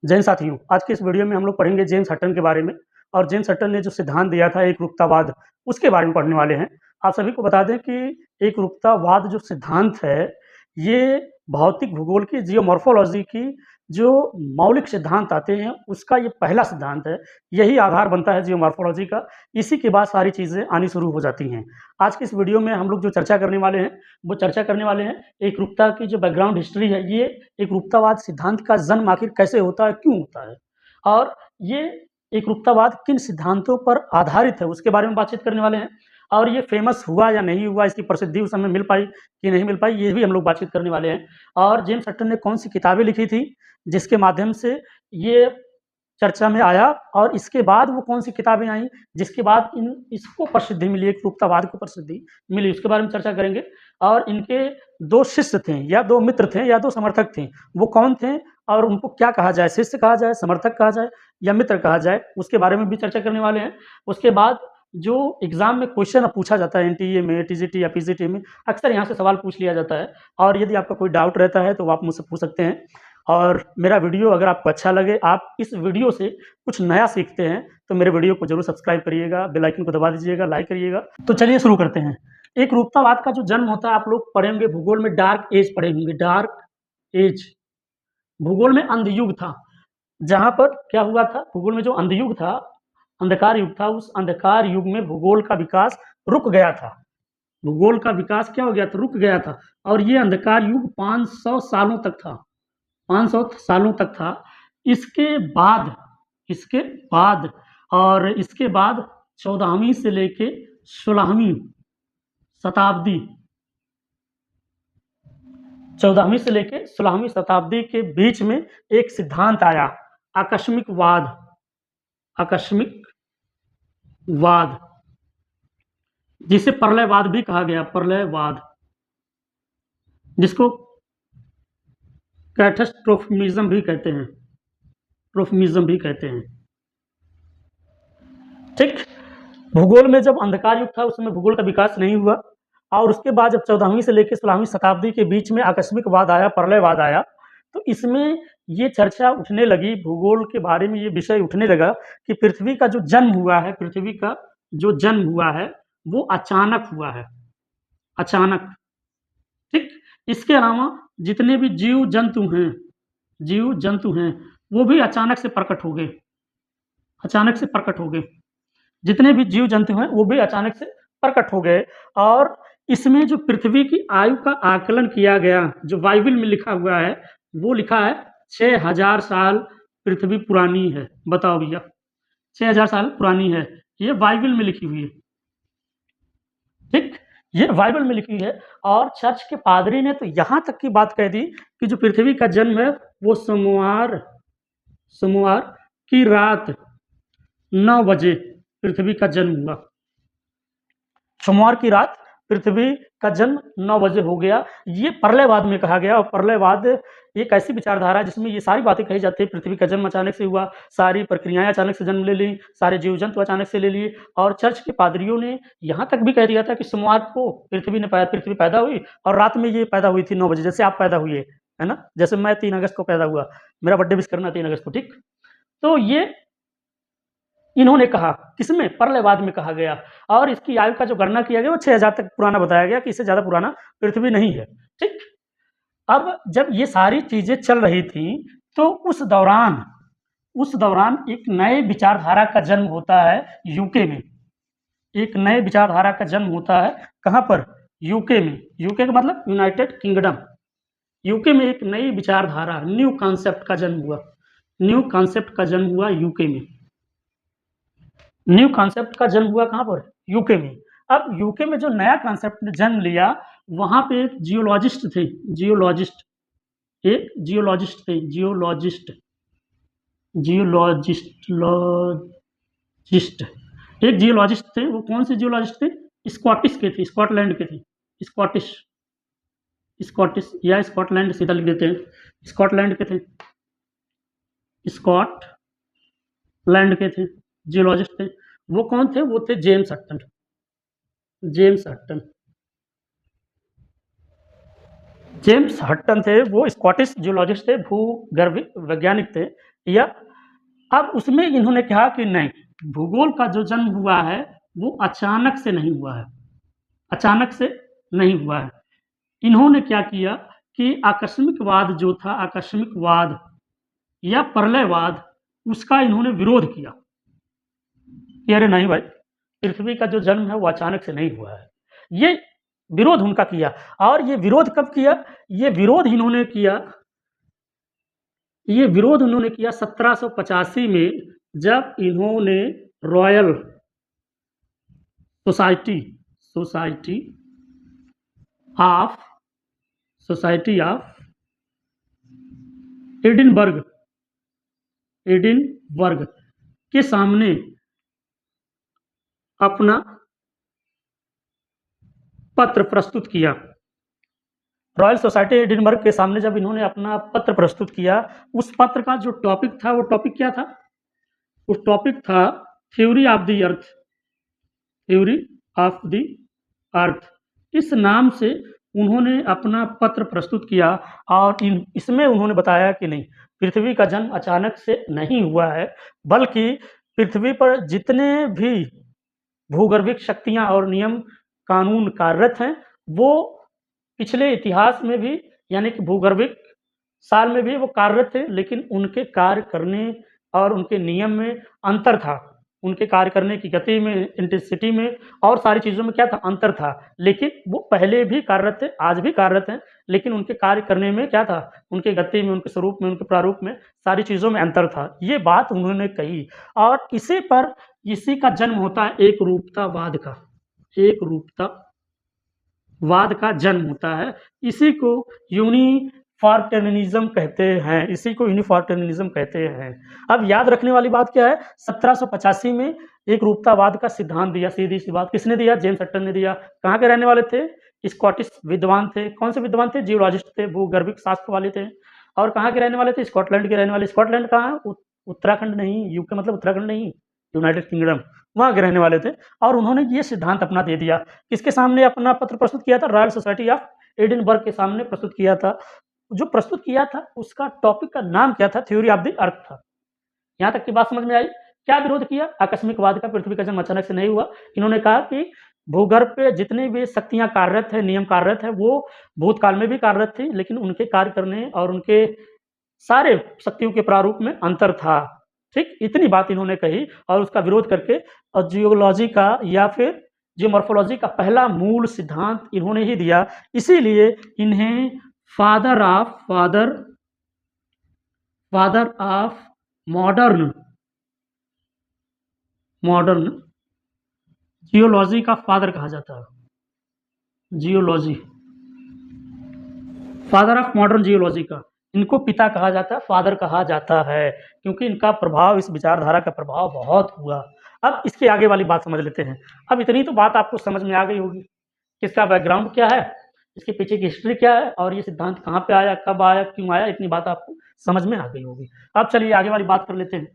जैन साथियों, आज के इस वीडियो में हम लोग पढ़ेंगे जेम्स हटन के बारे में और जेम्स हटन ने जो सिद्धांत दिया था एकरूपतावाद, उसके बारे में पढ़ने वाले हैं। आप सभी को बता दें कि एकरूपतावाद जो सिद्धांत है, ये भौतिक भूगोल की जियोमॉर्फोलॉजी की जो मौलिक सिद्धांत आते हैं, उसका ये पहला सिद्धांत है। यही आधार बनता है जियोमॉर्फोलॉजी का, इसी के बाद सारी चीज़ें आनी शुरू हो जाती हैं। आज की इस वीडियो में हम लोग जो चर्चा करने वाले हैं, वो चर्चा करने वाले हैं एकरूपता की जो बैकग्राउंड हिस्ट्री है, ये एकरूपतावाद सिद्धांत का जन्म आखिर कैसे होता है, क्यों होता है और ये एकरूपतावाद किन सिद्धांतों पर आधारित है, उसके बारे में बातचीत करने वाले हैं। और ये फेमस हुआ या नहीं हुआ, इसकी प्रसिद्धि उस समय मिल पाई कि नहीं मिल पाई, ये भी हम लोग बातचीत करने वाले हैं। और जेम्स हटन ने कौन सी किताबें लिखी थी जिसके माध्यम से ये चर्चा में आया, और इसके बाद वो कौन सी किताबें आई जिसके बाद इसको प्रसिद्धि मिली, एकरूपतावाद को प्रसिद्धि मिली, उसके बारे में चर्चा करेंगे। और इनके 2 शिष्य थे या 2 मित्र थे या 2 समर्थक थे, वो कौन थे और उनको क्या कहा जाए, शिष्य कहा जाए, समर्थक कहा जाए या मित्र कहा जाए, उसके बारे में भी चर्चा करने वाले हैं। उसके बाद जो एग्जाम में क्वेश्चन पूछा जाता है एनटीए में, टीजीटी या पीजीटी में, अक्सर यहाँ से सवाल पूछ लिया जाता है और यदि आपका कोई डाउट रहता है तो आप मुझसे पूछ सकते हैं। और मेरा वीडियो अगर आपको अच्छा लगे, आप इस वीडियो से कुछ नया सीखते हैं, तो मेरे वीडियो को जरूर सब्सक्राइब करिएगा, बेल आइकन को दबा दीजिएगा, लाइक करिएगा। तो चलिए शुरू करते हैं। एकरूपतावाद का जो जन्म होता है, आप लोग पढ़ेंगे भूगोल में, डार्क एज पढ़े होंगे, डार्क एज। भूगोल में अंधयुग था, जहाँ पर क्या हुआ था, भूगोल में जो अंधयुग था, अंधकार युग था, उस अंधकार युग में भूगोल का विकास रुक गया था। भूगोल का विकास क्या हो गया था, रुक गया था। और ये अंधकार युग 500 सालों तक था, 500 सालों तक था। इसके बाद इसके बाद और इसके बाद 14वीं से लेके 16वीं शताब्दी, 14वीं से लेके 16वीं शताब्दी के बीच में एक सिद्धांत आया, आकस्मिकवाद। आकस्मिकवाद, जिसे प्रलयवाद भी कहा गया, प्रलयवाद, जिसको कैटास्ट्रोफिज्म भी कहते हैं, ट्रोफिज्म भी कहते हैं। ठीक, भूगोल में जब अंधकार युग था, उस समय भूगोल का विकास नहीं हुआ, और उसके बाद जब 14वीं से लेकर 16वीं शताब्दी के बीच में आकस्मिकवाद आया, प्रलयवाद आया, तो इसमें ये चर्चा उठने लगी, भूगोल के बारे में ये विषय उठने लगा कि पृथ्वी का जो जन्म हुआ है, पृथ्वी का जो जन्म हुआ है वो अचानक हुआ है, अचानक। ठीक, इसके अलावा जितने भी जीव जंतु हैं, वो भी अचानक से प्रकट हो गए, अचानक से प्रकट हो गए। जितने भी जीव जंतु हैं वो भी अचानक से प्रकट हो गए। और इसमें जो पृथ्वी की आयु का आकलन किया गया, जो बाइबल में लिखा हुआ है, वो लिखा है 6000 साल पृथ्वी पुरानी है। बताओ भैया, 6000 साल पुरानी है, ये बाइबल में लिखी हुई है। ठीक, ये बाइबल में लिखी है। और चर्च के पादरी ने तो यहाँ तक की बात कह दी कि जो पृथ्वी का जन्म है वो सोमवार की रात 9 बजे पृथ्वी का जन्म हुआ। सोमवार की रात पृथ्वी का जन्म 9 बजे हो गया। ये प्रलयवाद में कहा गया। और प्रलयवाद एक ऐसी विचारधारा है जिसमें ये सारी बातें कही जाती है, पृथ्वी का जन्म अचानक से हुआ, सारी प्रक्रियाएं अचानक से जन्म ले ली, सारे जीव जंतु अचानक से ले लिए। और चर्च के पादरियों ने यहाँ तक भी कह दिया था कि सोमवार को पृथ्वी पैदा हुई और रात में ये पैदा हुई थी 9 बजे, जैसे आप पैदा हुए, है ना, जैसे मैं 3 अगस्त को पैदा हुआ, मेरा बर्थडे विश करना 3 अगस्त को। ठीक, तो ये इन्होंने कहा, किसमें, प्रलयवाद में कहा गया। और इसकी आयु का जो गणना किया गया वो 6000 तक पुराना बताया गया कि इससे ज़्यादा पुराना पृथ्वी नहीं है। ठीक, अब जब ये सारी चीज़ें चल रही थी तो उस दौरान एक नए विचारधारा का जन्म होता है यूके में। एक नए विचारधारा का जन्म होता है, कहाँ पर, यूके में। यूके का मतलब यूनाइटेड किंगडम। यूके में एक नई विचारधारा, न्यू कॉन्सेप्ट का जन्म हुआ, न्यू कॉन्सेप्ट का जन्म हुआ यूके में। न्यू कॉन्सेप्ट का जन्म हुआ कहाँ पर, यूके में। अब यूके में जो नया कॉन्सेप्ट ने जन्म लिया, वहाँ पे एक जियोलॉजिस्ट थे, एक जियोलॉजिस्ट थे। वो कौन से जियोलॉजिस्ट थे, स्कॉटिश के थे, स्कॉटलैंड के थे, स्कॉटिश या स्कॉटलैंड सीधा लिख देते हैं, स्कॉटलैंड के थे, स्कॉटलैंड के थे, जियोलॉजिस्ट थे। वो कौन थे, वो थे जेम्स हटन। जेम्स हटन थे, वो स्कॉटिश जियोलॉजिस्ट थे, भूगर्भ वैज्ञानिक थे। या अब उसमें इन्होंने कहा कि नहीं, भूगोल का जो जन्म हुआ है वो अचानक से नहीं हुआ है, अचानक से नहीं हुआ है। इन्होंने क्या किया कि आकस्मिकवाद जो था, आकस्मिकवाद या प्रलयवाद, उसका इन्होंने विरोध किया कि अरे नहीं भाई, पृथ्वी का जो जन्म है वो अचानक से नहीं हुआ है। ये विरोध उनका किया। और ये विरोध कब किया? ये विरोध इन्होंने किया 1785 में, जब इन्होंने royal society society of society of Edinburgh के सामने अपना पत्र प्रस्तुत किया। रॉयल सोसाइटी एडिनबर्ग के सामने जब इन्होंने अपना पत्र प्रस्तुत किया, उस पत्र का जो टॉपिक था, वो टॉपिक क्या था? उस टॉपिक था theory of the earth, theory of the अर्थ। इस नाम से उन्होंने अपना पत्र प्रस्तुत किया और इसमें उन्होंने बताया कि नहीं, पृथ्वी का जन्म अचानक से नहीं हुआ है, बल्कि पृथ्वी पर जितने भी भूगर्भिक शक्तियाँ और नियम कानून कार्यरत हैं, वो पिछले इतिहास में भी, यानी कि भूगर्भिक साल में भी वो कार्यरत थे, लेकिन उनके कार्य करने और उनके नियम में अंतर था। उनके कार्य करने की गति में, इंटेंसिटी में और सारी चीज़ों में क्या था? अंतर था। लेकिन वो पहले भी कार्यरत थे, आज भी कार्यरत हैं, लेकिन उनके कार्य करने में क्या था? उनके गति में, उनके स्वरूप में, उनके प्रारूप में, सारी चीज़ों में अंतर था। ये बात उन्होंने कही और इसी का जन्म होता है एकरूपतावाद का। एकरूपतावाद का जन्म होता है। इसी को यूनिफॉर्मिज्म कहते हैं। अब याद रखने वाली बात क्या है? 1785 में एकरूपतावाद का सिद्धांत दिया, सीधी-सी बात। किसने दिया? जेम्स हटन ने दिया। कहाँ के रहने वाले थे? स्कॉटिश विद्वान थे। कौन से विद्वान थे? जियोलॉजिस्ट थे, भूगर्भिक शास्त्र वाले थे। और कहाँ के रहने वाले थे? स्कॉटलैंड के रहने वाले। स्कॉटलैंड कहाँ है? उत्तराखंड नहीं, यूके मतलब उत्तराखंड नहीं, यूनाइटेड किंगडम, वहाँ के रहने वाले थे। और उन्होंने ये सिद्धांत अपना दे दिया। किसके सामने अपना पत्र प्रस्तुत किया था? रॉयल सोसाइटी ऑफ एडिनबर्ग के सामने प्रस्तुत किया था। जो प्रस्तुत किया था, उसका टॉपिक का नाम क्या था? थ्योरी ऑफ द अर्थ था। यहाँ तक की बात समझ में आई? क्या विरोध किया? आकस्मिकवाद का, पृथ्वी का जन्म अचानक से नहीं हुआ। इन्होंने कहा कि भूगर्भ पे जितनी भी शक्तियाँ कार्यरत हैं, नियम कार्यरत हैं, वो भूतकाल में भी कार्यरत थी, लेकिन उनके कार्य करने और उनके सारे शक्तियों के प्रारूप में अंतर था। ठीक? इतनी बात इन्होंने कही और उसका विरोध करके और जियोलॉजी का या फिर जियोमॉर्फोलॉजी का पहला मूल सिद्धांत इन्होंने ही दिया। इसीलिए इन्हें फादर ऑफ मॉडर्न जियोलॉजी का फादर कहा जाता है। Geology, father of modern geology का इनको पिता कहा जाता है, फादर कहा जाता है, क्योंकि इनका प्रभाव, इस विचारधारा का प्रभाव बहुत हुआ। अब इसके आगे वाली बात समझ लेते हैं। अब इतनी तो बात आपको समझ में आ गई होगी कि इसका बैकग्राउंड क्या है, इसके पीछे की हिस्ट्री क्या है और ये सिद्धांत कहाँ पे आया, कब आया, क्यों आया, इतनी बात आपको समझ में आ गई होगी। अब चलिए आगे वाली बात कर लेते हैं।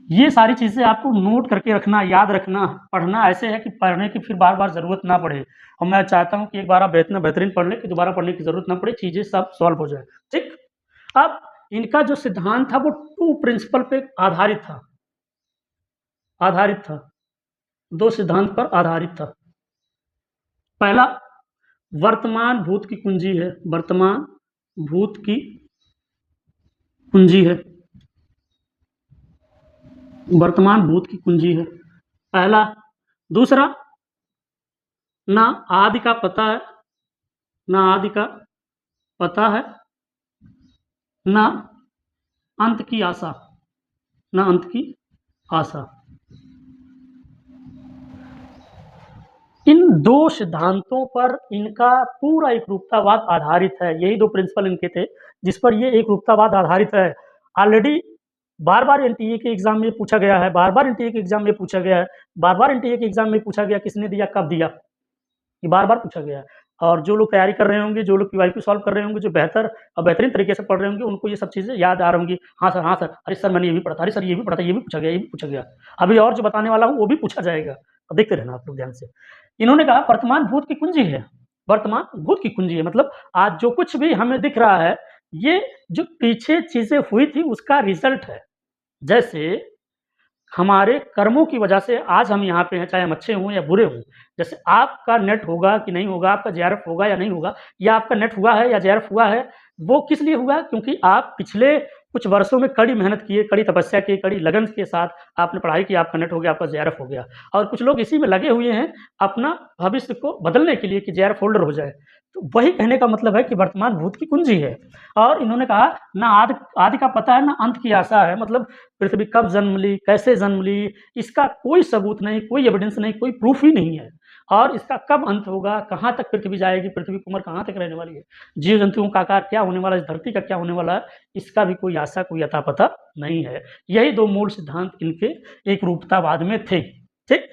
ये सारी चीज़ें आपको नोट करके रखना, याद रखना, पढ़ना ऐसे है कि पढ़ने की फिर बार-बार ज़रूरत ना पड़े। और मैं चाहता हूँ कि एक बार आप इतना बेहतरीन पढ़ लें कि दोबारा पढ़ने की ज़रूरत ना पड़े, चीज़ें सब सॉल्व हो जाए। ठीक? अब इनका जो सिद्धांत था वो 2 प्रिंसिपल पे आधारित था। 2 सिद्धांत पर आधारित था। पहला, वर्तमान भूत की कुंजी है। वर्तमान भूत की कुंजी है। वर्तमान भूत की कुंजी है, पहला। दूसरा, ना आदि का पता है, ना आदि का पता है, ना अंत की आशा, ना अंत की आशा। इन 2 सिद्धांतों पर इनका पूरा एकरूपतावाद आधारित है। यही 2 प्रिंसिपल इनके थे जिस पर ये एकरूपतावाद आधारित है। ऑलरेडी बार-बार एनटीए के एग्ज़ाम में पूछा गया है, बार-बार एनटीए के एग्ज़ाम में पूछा गया है, बार-बार एनटीए के एग्ज़ाम में पूछा गया, किसने दिया, कब दिया, ये बार-बार पूछा गया है। और जो लोग तैयारी कर रहे होंगे, जो लोग पीवाईक्यू सॉल्व कर रहे होंगे, जो बेहतर और बेहतरीन तरीके से पढ़ रहे होंगे, उनको ये सब चीज़ें याद आ रही होंगी। हाँ सर, अरे सर मैंने ये भी पढ़ा था, अरे सर ये भी पढ़ा था, ये भी पूछा गया, ये भी पूछा गया। अभी और जो बताने वाला हूँ वो भी पूछा जाएगा, अब देखते रहना आप लोग ध्यान से। इन्होंने कहा वर्तमान भूत की कुंजी है। वर्तमान भूत की कुंजी है मतलब आज जो कुछ भी हमें दिख रहा है, ये जो पीछे चीज़ें हुई थी उसका रिज़ल्ट है। जैसे हमारे कर्मों की वजह से आज हम यहाँ पे हैं, चाहे हम अच्छे हों या बुरे हों। जैसे आपका नेट होगा कि नहीं होगा, आपका जेआरएफ होगा या नहीं होगा, या आपका नेट हुआ है या जेआरएफ हुआ है, वो किस लिए हुआ? क्योंकि आप पिछले कुछ वर्षों में कड़ी मेहनत किए, कड़ी तपस्या की, कड़ी लगन के साथ आपने पढ़ाई की, आपका नेट हो गया, आपका जेआरएफ हो गया। और कुछ लोग इसी में लगे हुए हैं अपना भविष्य को बदलने के लिए कि जेआरएफ होल्डर हो जाए। तो वही कहने का मतलब है कि वर्तमान भूत की कुंजी है। और इन्होंने कहा ना आदि आदि का पता है, ना अंत की आशा है। मतलब पृथ्वी कब जन्म ली, कैसे जन्म ली, इसका कोई सबूत नहीं, कोई एविडेंस नहीं, कोई प्रूफ ही नहीं है। और इसका कब अंत होगा, कहाँ तक पृथ्वी जाएगी, पृथ्वी की उम्र कहाँ तक रहने वाली है, जीव-जंतुओं का आकार क्या होने वाला है, इस धरती का क्या होने वाला है, इसका भी कोई आशा, कोई अता-पता नहीं है। यही 2 मूल सिद्धांत इनके एकरूपतावाद में थे। ठीक?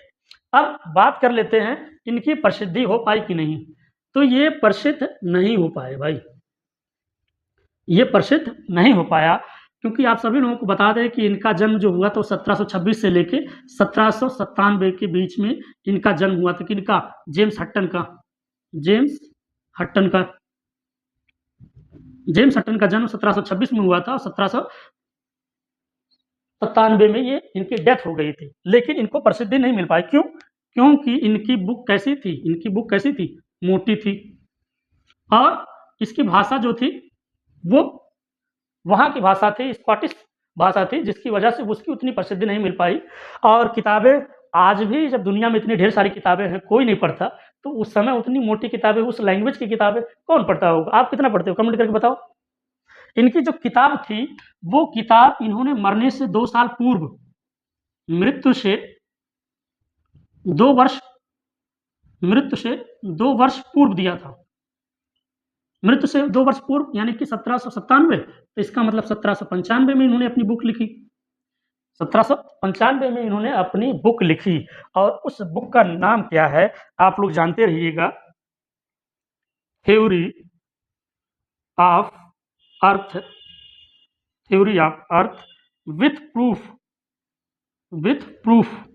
अब बात कर लेते हैं इनकी प्रसिद्धि हो पाई कि नहीं। तो ये प्रसिद्ध नहीं हो पाए भाई। ये प्रसिद्ध नहीं हो पाया क्योंकि आप सभी लोगों को बता दें कि इनका जन्म जो हुआ तो 1726 से लेके 1797 के बीच में इनका जन्म हुआ था। किनका? जेम्स हट्टन का। जेम्स हट्टन का जेम्स हट्टन का जन्म 1726 में हुआ था और 1797 में ये इनकी डेथ हो गई थी। लेकिन इनको प्रसिद्धि नहीं मिल पाई। क्यों? क्योंकि इनकी बुक कैसी थी? इनकी बुक कैसी थी? मोटी थी और इसकी भाषा जो थी वो वहाँ की भाषा थी, स्कॉटिश भाषा थी, जिसकी वजह से उसकी उतनी प्रसिद्धि नहीं मिल पाई। और किताबें आज भी जब दुनिया में इतनी ढेर सारी किताबें हैं, कोई नहीं पढ़ता, तो उस समय उतनी मोटी किताबें, उस लैंग्वेज की किताबें कौन पढ़ता होगा? आप कितना पढ़ते हो? कमेंट करके बताओ। इनकी जो किताब थी, वो किताब इन्होंने मरने से 2 साल पूर्व, मृत्यु से 2 वर्ष मृत्यु से 2 वर्ष पूर्व दिया था। मृत्यु से 2 वर्ष पूर्व यानी कि 1797, तो इसका मतलब 1795 में इन्होंने अपनी बुक लिखी। 1795 में इन्होंने अपनी बुक लिखी और उस बुक का नाम क्या है? आप लोग जानते रहिएगा। Theory of earth theory of earth with proof with proof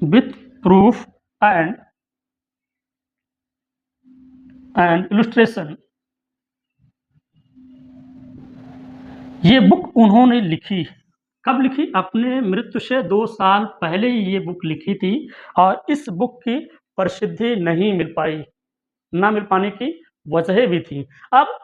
with proof and illustration. ये बुक उन्होंने लिखी। कब लिखी? अपने मृत्यु से 2 साल पहले ही ये बुक लिखी थी और इस बुक की प्रसिद्धि नहीं मिल पाई। ना मिल पाने की वजहें भी थी। अब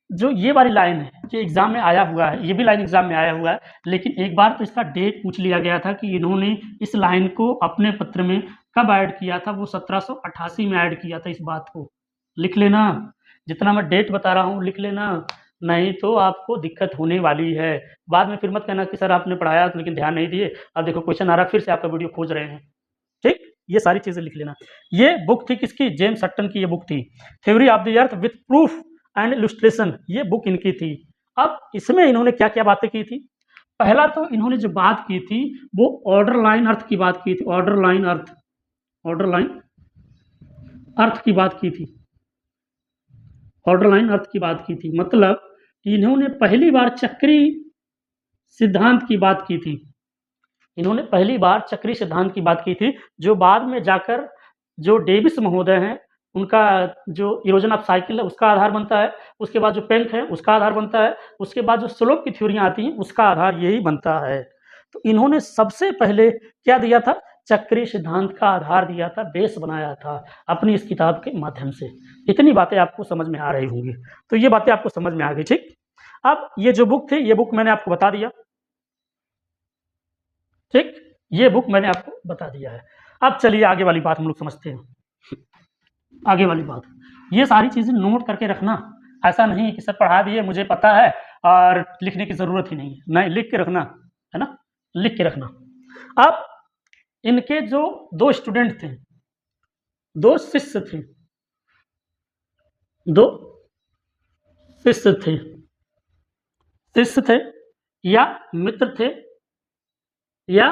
जो ये वाली लाइन है, ये एग्ज़ाम में आया हुआ है, ये भी लाइन एग्ज़ाम में आया हुआ है, लेकिन एक बार तो इसका डेट पूछ लिया गया था कि इन्होंने इस लाइन को अपने पत्र में कब ऐड किया था। वो 1788 में ऐड किया था इस बात को। लिख लेना, जितना मैं डेट बता रहा हूँ लिख लेना, नहीं तो आपको दिक्कत होने वाली है। बाद में फिर मत कहना कि सर आपने पढ़ाया लेकिन ध्यान नहीं दिए, अब देखो क्वेश्चन आ रहा है फिर से आपका वीडियो खोज रहे हैं। ठीक? ये सारी चीज़ें लिख लेना। ये बुक थी किसकी? जेम्स हट्टन की ये बुक थी। Theory of the earth with proof and illustration, ये बुक इनकी थी। अब इसमें इन्होंने क्या-क्या बातें की थी? पहला तो इन्होंने जो बात की थी वो ऑर्डर लाइन अर्थ की बात की थी। ऑर्डर लाइन अर्थ की बात की थी। ऑर्डर लाइन अर्थ की बात की थी। मतलब इन्होंने पहली बार चक्री सिद्धांत की बात की थी। इन्होंने पहली बार चक्री सिद्धांत की बात की थी, जो बाद में जाकर जो डेविस महोदय हैं, उनका जो इरोजन ऑफ साइकिल है उसका आधार बनता है। उसके बाद जो पेंक है उसका आधार बनता है। उसके बाद जो स्लोप की थ्योरियाँ आती हैं उसका आधार यही बनता है। तो इन्होंने सबसे पहले क्या दिया था? चक्री सिद्धांत का आधार दिया था, बेस बनाया था अपनी इस किताब के माध्यम से। इतनी बातें आपको समझ में आ रही होंगी। तो ये बातें आपको समझ में आ गई, ठीक? अब ये जो बुक थी, ये बुक मैंने आपको बता दिया। ठीक? ये बुक मैंने आपको बता दिया है। अब चलिए आगे वाली बात हम लोग समझते हैं। आगे वाली बात, ये सारी चीज़ें नोट करके रखना। ऐसा नहीं कि सर पढ़ा दिए मुझे पता है और लिखने की ज़रूरत ही नहीं है। नहीं, लिख के रखना, है ना? लिख के रखना। अब इनके जो 2 स्टूडेंट थे, 2 शिष्य थे, 2 शिष्य थे, शिष्य थे या मित्र थे या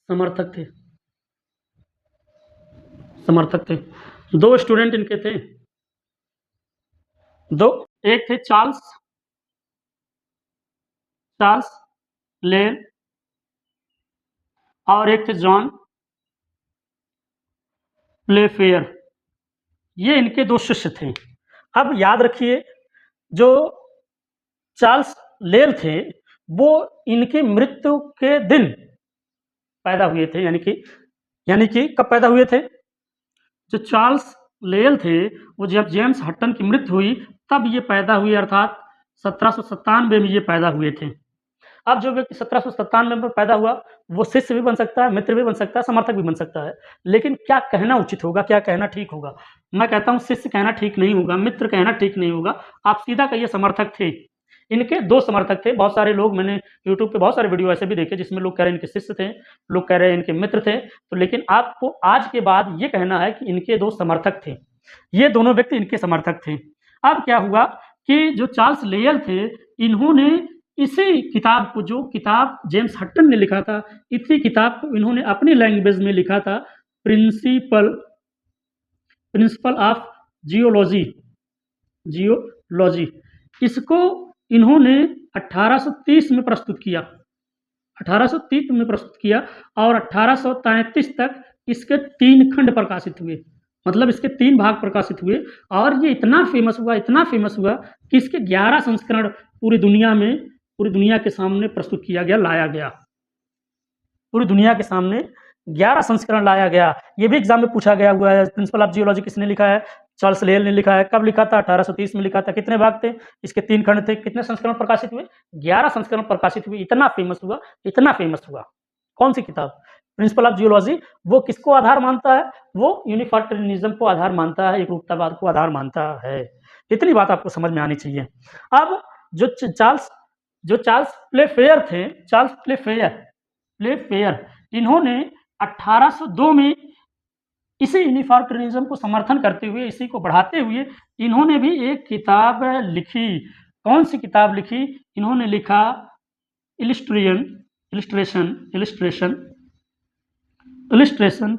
समर्थक थे, समर्थक थे। 2 स्टूडेंट इनके थे, 2, एक थे चार्ल्स लेन और एक थे जॉन प्लेफेयर। ये इनके 2 शिष्य थे। अब याद रखिए, जो चार्ल्स लेल थे, वो इनकी मृत्यु के दिन पैदा हुए थे, यानी कि कब पैदा हुए थे? जो चार्ल्स लेल थे, वो जब जेम्स हटन की मृत्यु हुई, तब ये पैदा हुए, अर्थात 1797 में ये पैदा हुए थे। अब जो व्यक्ति 1797 में पैदा हुआ, वो शिष्य भी बन सकता है, मित्र भी बन सकता है, समर्थक भी बन सकता है। लेकिन क्या कहना उचित होगा, क्या कहना ठीक होगा? मैं कहता हूँ शिष्य कहना ठीक नहीं होगा, मित्र कहना ठीक नहीं होगा, आप सीधा कहिए समर्थक थे। इनके 2 समर्थक थे, बहुत सारे लोग, मैंने यूट्यूब पे बहुत सारे वीडियो ऐसे भी देखे जिसमें लोग कह रहे हैं इनके शिष्य थे, लोग कह रहे हैं इनके मित्र थे। तो लेकिन आपको आज के बाद ये कहना है कि इनके 2 समर्थक थे। ये दोनों व्यक्ति इनके समर्थक थे। अब क्या हुआ कि जो चार्ल्स लेयल थे, इन्होंने इसी किताब को, जो किताब जेम्स हटन ने लिखा था, इसी किताब को इन्होंने अपनी लैंग्वेज में लिखा था, प्रिंसिपल ऑफ जियोलॉजी। इसको इन्होंने 1830 में प्रस्तुत किया, 1830 में प्रस्तुत किया और 1833 तक इसके 3 खंड प्रकाशित हुए, मतलब इसके 3 भाग प्रकाशित हुए। और ये इतना फेमस हुआ कि इसके 11 संस्करण पूरी दुनिया के सामने प्रस्तुत किया गया, लाया गया। पूरी दुनिया के सामने 11 संस्करण लाया गया। ये भी एग्जाम में पूछा गया हुआ है। प्रिंसिपल ऑफ जियोलॉजी किसने लिखा है? चार्ल्स लेयल ने लिखा है। कब लिखा था? 1830 में लिखा था। कितने भाग थे? इसके 3 खंड थे। कितने संस्करण प्रकाशित हुए? 11 संस्करण प्रकाशित हुए। इतना फेमस हुआ। कौन सी किताब? Principle of geology. वो किसको आधार मानता है? वो यूनिफॉर्टरिज्म को आधार मानता है, एकरूपतावाद को आधार मानता है। इतनी बात आपको समझ में आनी चाहिए। अब जो चार्ल्स प्लेफेयर थे, इन्होंने 1802 में इसी यूनिफॉर्टरिज्म को समर्थन करते हुए, इसी को बढ़ाते हुए, इन्होंने भी एक किताब लिखी। कौन सी किताब लिखी? इन्होंने लिखा illustration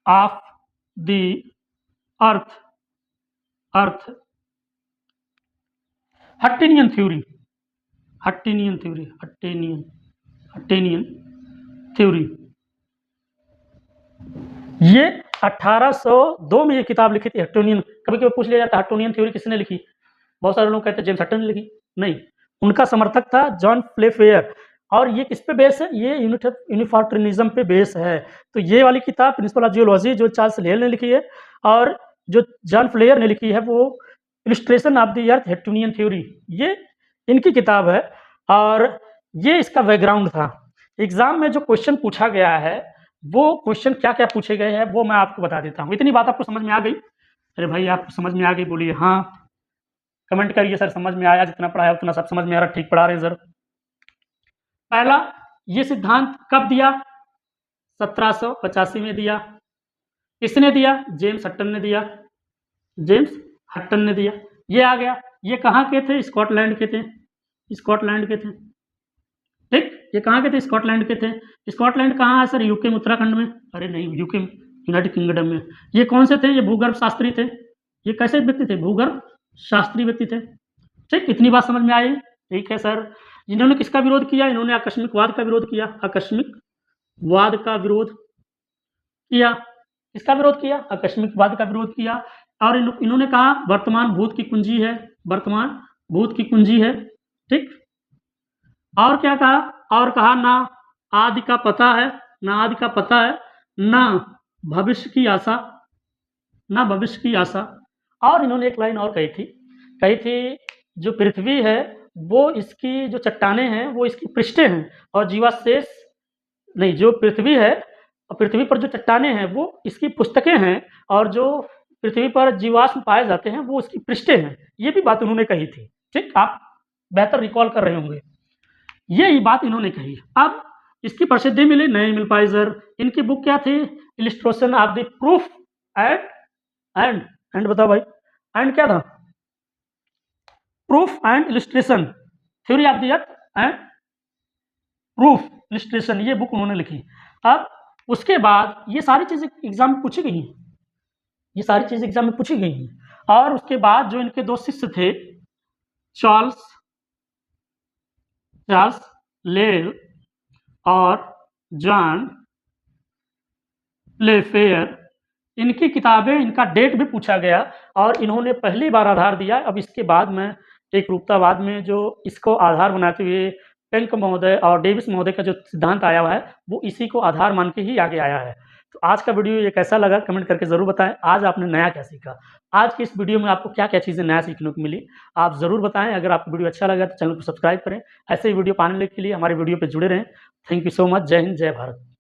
of the earth Huttonian theory. ये 1802 में ये किताब लिखी थी, हट्टोनियन। कभी-कभी पूछ लिया जाता है हट्टोनियन थ्योरी किसने लिखी? बहुत सारे लोग कहते हैं जेम्स हटन ने लिखी। नहीं, उनका समर्थक था जॉन प्लेफेयर। और ये किस पे बेस है? ये यूनिफॉर्टरिज्म पे बेस है। तो ये वाली किताब प्रिंसिपल ऑफ जियोलॉजी जो चार्ल्स लेयल ने लिखी है, और जो जॉन प्लेयर ने लिखी है वो illustration of the earth Huttonian theory, ये इनकी किताब है। और ये इसका बैकग्राउंड था। एग्जाम में जो क्वेश्चन पूछा गया है, वो क्वेश्चन क्या-क्या पूछे गए हैं वो मैं आपको बता देता हूँ। इतनी बात आपको समझ में आ गई? अरे भाई आपको समझ में आ गई बोलिए हाँ। कमेंट करिए सर समझ में आया, जितना पढ़ाया उतना सब समझ में आ रहा, ठीक पढ़ा रहे हैं सर। पहला, ये सिद्धांत कब दिया? 1785 में दिया। किसने दिया? जेम्स हटन ने दिया। ये आ गया। ये कहाँ के थे? स्कॉटलैंड के थे। ठीक, ये कहाँ के थे? स्कॉटलैंड के थे। स्कॉटलैंड कहाँ है सर? यूके में, उत्तराखंड में? अरे नहीं, यूके में, यूनाइटेड किंगडम में। ये कौन से थे? ये भूगर्भ शास्त्री थे। ये कैसे व्यक्ति थे? भूगर्भ शास्त्री व्यक्ति थे। ठीक, इतनी बात समझ में आई? ठीक है सर। इन्होंने किसका विरोध किया? इन्होंने आकस्मिकवाद का विरोध किया। आकस्मिकवाद का विरोध किया। किसका विरोध किया? आकस्मिकवाद का विरोध किया। और इन्होंने कहा वर्तमान भूत की कुंजी है। ठीक, और क्या कहा? और कहा ना आदि का पता है, ना भविष्य की आशा। और इन्होंने एक लाइन और कही थी जो पृथ्वी है वो इसकी जो चट्टानें हैं वो इसकी पृष्ठें हैं, और जीवावशेष नहीं, जो पृथ्वी है और पृथ्वी पर जो चट्टानें हैं वो इसकी पुस्तकें हैं, और जो पृथ्वी पर जीवाश्म पाए जाते हैं वो उसकी पृष्ठें हैं। ये भी बात उन्होंने कही थी। ठीक, आप बेहतर रिकॉल कर रहे होंगे। यही बात इन्होंने कही। अब इसकी प्रसिद्धि मिली? नहीं मिल पाई सर। इनकी बुक क्या थी? Illustration of the proof and बताओ भाई, एंड क्या था? Proof and illustration, theory of the earth and proof illustration, ये बुक उन्होंने लिखी। अब उसके बाद ये सारी चीजें एग्जाम में पूछी गई हैं। और उसके बाद जो इनके 2 शिष्य थे, चार्ल्स लेल और जॉन प्लेफेयर, इनकी किताबें, इनका डेट भी पूछा गया और इन्होंने पहली बार आधार दिया। अब इसके बाद मैं एकरूपतावाद में जो इसको आधार बनाते हुए पेंक महोदय और डेविस महोदय का जो सिद्धांत आया हुआ है, वो इसी को आधार मान के ही आगे आया है। तो आज का वीडियो ये कैसा लगा कमेंट करके ज़रूर बताएँ। आज आपने नया क्या सीखा? आज की इस वीडियो में आपको क्या-क्या चीज़ें नया सीखने को मिली? आप ज़रूर बताएँ। अगर आपको वीडियो अच्छा लगा तो चैनल को सब्सक्राइब करें। ऐसे ही वीडियो पाने के लिए हमारे वीडियो पे जुड़े रहें। Thank you so much. जय हिंद, जय भारत।